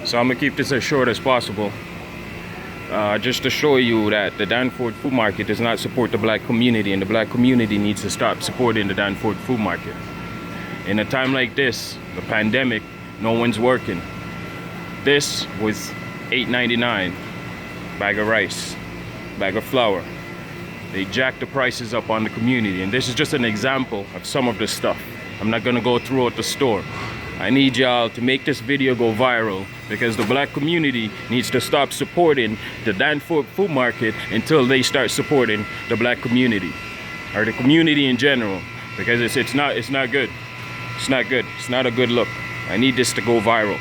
So I'm gonna keep this as short as possible. Just to show you that the Danforth Food Market does not support the black community, and the black community needs to stop supporting the Danforth Food Market. In a time like this, the pandemic, no one's working. This was $8.99, bag of rice, bag of flour. They jacked the prices up on the community, and this is just an example of some of the stuff. I'm not gonna go throughout the store. I need y'all to make this video go viral, because the black community needs to stop supporting the Danforth Food Market until they start supporting the black community, or the community in general, because it's not good. It's not good. It's not a good look. I need this to go viral.